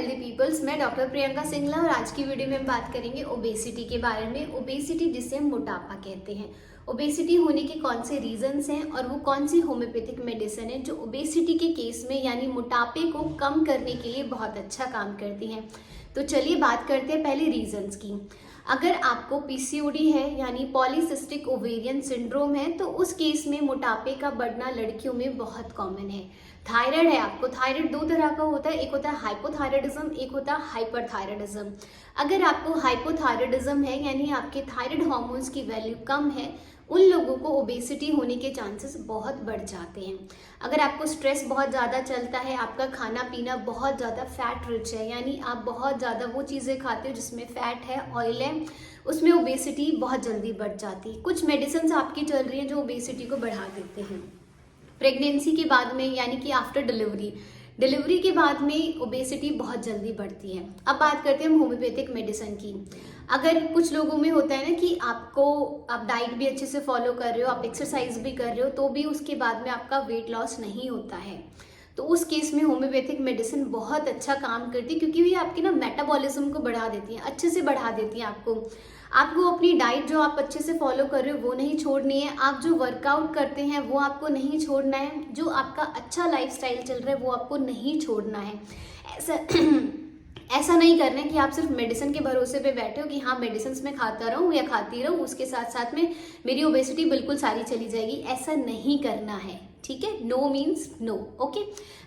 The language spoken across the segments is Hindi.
हेल्दी पीपल्स, मैं डॉक्टर प्रियंका सिंगला और आज की वीडियो में हम बात करेंगे ओबेसिटी के बारे में। ओबेसिटी जिसे हम मोटापा कहते हैं, ओबेसिटी होने के कौन से रीजंस हैं और वो कौन सी होम्योपैथिक मेडिसिन है जो ओबेसिटी के केस में यानी मोटापे को कम करने के लिए बहुत अच्छा काम करती हैं। तो चलिए बात करते हैं पहले रीजंस की। अगर आपको पीसीओडी है यानी पॉलीसिस्टिक ओवेरियन सिंड्रोम है तो उस केस में मोटापे का बढ़ना लड़कियों में बहुत कॉमन है। थायराइड है आपको, थायराइड दो तरह का होता है, एक होता है हाइपोथायराइडिज्म, एक होता है हाइपरथायराइडिज्म। अगर आपको हाइपोथायराइडिज्म है यानी आपके थायराइड हार्मोन्स की वैल्यू कम है, उन लोगों को ओबेसिटी होने के चांसेस बहुत बढ़ जाते हैं। अगर आपको स्ट्रेस बहुत ज़्यादा चलता है, आपका खाना पीना बहुत ज़्यादा फैट रिच है यानी आप बहुत ज़्यादा वो चीज़ें खाते हो जिसमें फैट है, ऑयल है, उसमें ओबेसिटी बहुत जल्दी बढ़ जाती है। कुछ मेडिसिन आपकी चल रही हैं जो ओबेसिटी को बढ़ा देते हैं। प्रेगनेंसी के बाद में यानी कि आफ्टर डिलीवरी के बाद में ओबेसिटी बहुत जल्दी बढ़ती है। अब बात करते हैं हम होम्योपैथिक मेडिसिन की। अगर कुछ लोगों में होता है ना कि आप डाइट भी अच्छे से फॉलो कर रहे हो, आप एक्सरसाइज भी कर रहे हो, तो भी उसके बाद में आपका वेट लॉस नहीं होता है, तो उस केस में होम्योपैथिक मेडिसिन बहुत अच्छा काम करती है क्योंकि ये आपकी ना मेटाबॉलिज्म को बढ़ा देती है, अच्छे से बढ़ा देती है। आपको अपनी डाइट जो आप अच्छे से फॉलो कर रहे हो वो नहीं छोड़नी है, आप जो वर्कआउट करते हैं वो आपको नहीं छोड़ना है, जो आपका अच्छा लाइफस्टाइल चल रहा है वो आपको नहीं छोड़ना है। ऐसा ऐसा नहीं करना है कि आप सिर्फ मेडिसिन के भरोसे पे बैठे हो कि हाँ मेडिसिन में खाता रहूँ या खाती रहूँ, उसके साथ साथ में मेरी ओबेसिटी बिल्कुल सारी चली जाएगी, ऐसा नहीं करना है। ठीक है, नो मीन्स नो। ओके,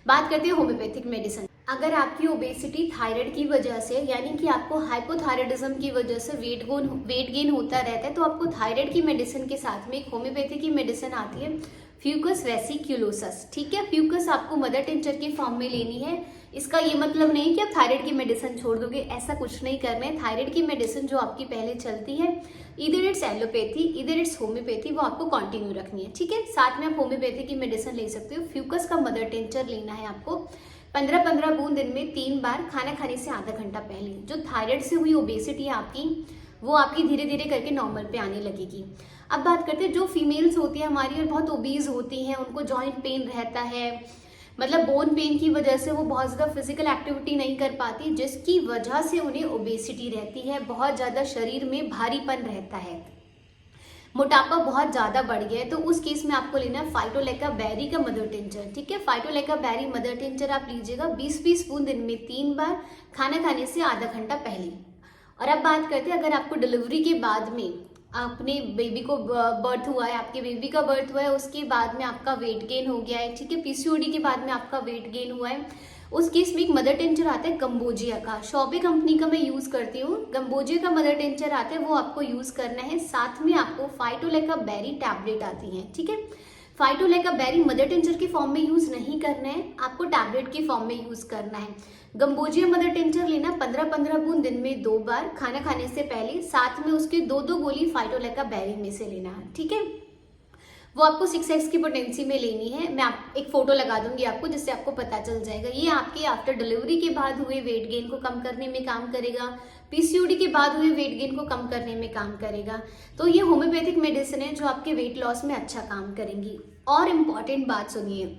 बात करते हैं होम्योपैथिक मेडिसिन। अगर आपकी ओबेसिटी थायराइड की वजह से यानी कि आपको हाइपोथायराइडिज्म की वजह से वेट गेन होता रहता है, तो आपको थायराइड की मेडिसिन के साथ में एक होम्योपैथी की मेडिसिन आती है फ्यूकस वेसिक्युलोसस। ठीक है, फ्यूकस आपको मदर टिंचर की फॉर्म में लेनी है। इसका ये मतलब नहीं कि आप थायराइड की मेडिसिन छोड़ दोगे, ऐसा कुछ नहीं करना है। थायराइड की मेडिसिन जो आपकी पहले चलती है, इधर इट्स एलोपैथी इधर इट्स होम्योपैथी, वो आपको कंटिन्यू रखनी है। ठीक है, साथ में आप होम्योपैथी की मेडिसिन ले सकते हो। फ्यूकस का मदर टिंचर लेना है आपको 15-15 बूंद दिन में 3 बार, खाना खाने से आधा घंटा पहले। जो थायराइड से हुई ओबेसिटी है आपकी, वो आपकी धीरे धीरे करके नॉर्मल पे आने लगेगी। अब बात करते हैं जो फीमेल्स होती है हमारी और बहुत ओबीज होती हैं, उनको जॉइंट पेन रहता है, मतलब बोन पेन की वजह से वो बहुत ज़्यादा फिजिकल एक्टिविटी नहीं कर पाती, जिसकी वजह से उन्हें ओबेसिटी रहती है, बहुत ज़्यादा शरीर में भारीपन रहता है, मोटापा बहुत ज़्यादा बढ़ गया है। तो उस केस में आपको लेना है फाइटोलेका बेरी का मदर टिंचर। ठीक है, फाइटोलेका बेरी मदर टिंचर आप लीजिएगा 20-20 बूंद दिन में 3 बार, खाना खाने से आधा घंटा पहले। और अब बात करते हैं अगर आपको डिलीवरी के बाद में अपने बेबी को बर्थ हुआ है, आपके बेबी का बर्थ हुआ है, उसके बाद में आपका वेट गेन हो गया है, ठीक है, पीसीओडी के बाद में आपका वेट गेन हुआ है, उस केस में एक मदर टिंचर आता है गम्बोजिया का, शॉबे कंपनी का मैं यूज करती हूँ। गम्बोजिया का मदर टिंचर आता है, वो आपको यूज करना है। साथ में आपको फाइटोलेका बेरी टैबलेट आती है। ठीक है, फाइटोलेका बेरी मदर टिंचर की फॉर्म में यूज नहीं करना है, आपको टैबलेट की फॉर्म में यूज करना है। गम्बोजिया मदर टिंचर लेना 15-15 बूंद दिन में 2 बार, खाना खाने से पहले, साथ में उसके 2-2 गोली फाइटोलेका बेरी में से लेना है। ठीक है, वो आपको 6x की पोटेंसी में लेनी है। मैं एक फोटो लगा दूंगी आपको जिससे आपको पता चल जाएगा। ये आपके आफ्टर डिलीवरी के बाद हुए वेट गेन को कम करने में काम करेगा, पीसीओडी के बाद हुए वेट गेन को कम करने में काम करेगा। तो ये होम्योपैथिक मेडिसिन है जो आपके वेट लॉस में अच्छा काम करेंगी। और इम्पॉर्टेंट बात सुनिए,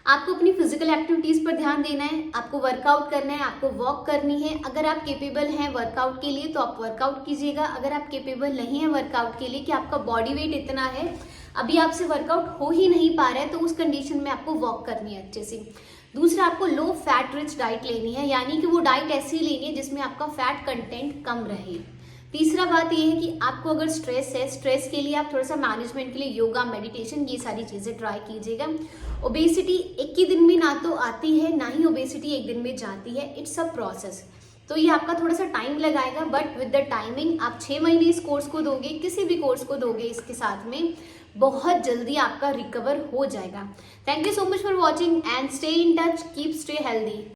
आपको अपनी फिजिकल एक्टिविटीज पर ध्यान देना है, आपको वर्कआउट करना है, आपको वॉक करनी है। अगर आप केपेबल हैं वर्कआउट के लिए तो आप वर्कआउट कीजिएगा। अगर आप केपेबल नहीं है वर्कआउट के लिए कि आपका बॉडी वेट इतना है, अभी आपसे वर्कआउट हो ही नहीं पा रहा है, तो उस कंडीशन में आपको वॉक करनी है अच्छे से। दूसरा, आपको लो फैट रिच डाइट लेनी है, यानी कि वो डाइट ऐसी लेनी है जिसमें आपका फैट कंटेंट कम रहे। तीसरा बात यह है कि आपको अगर स्ट्रेस है, स्ट्रेस के लिए आप थोड़ा सा मैनेजमेंट के लिए योगा, मेडिटेशन, ये सारी चीज़ें ट्राई कीजिएगा। ओबेसिटी एक ही दिन में ना तो आती है, ना ही ओबेसिटी एक दिन में जाती है, इट्स अ प्रोसेस। तो ये आपका थोड़ा सा टाइम लगाएगा, बट विद द टाइमिंग आप 6 महीने इस कोर्स को दोगे, किसी भी कोर्स को दोगे इसके साथ में, बहुत जल्दी आपका रिकवर हो जाएगा। Thank you so much for watching and stay in touch, keep stay healthy.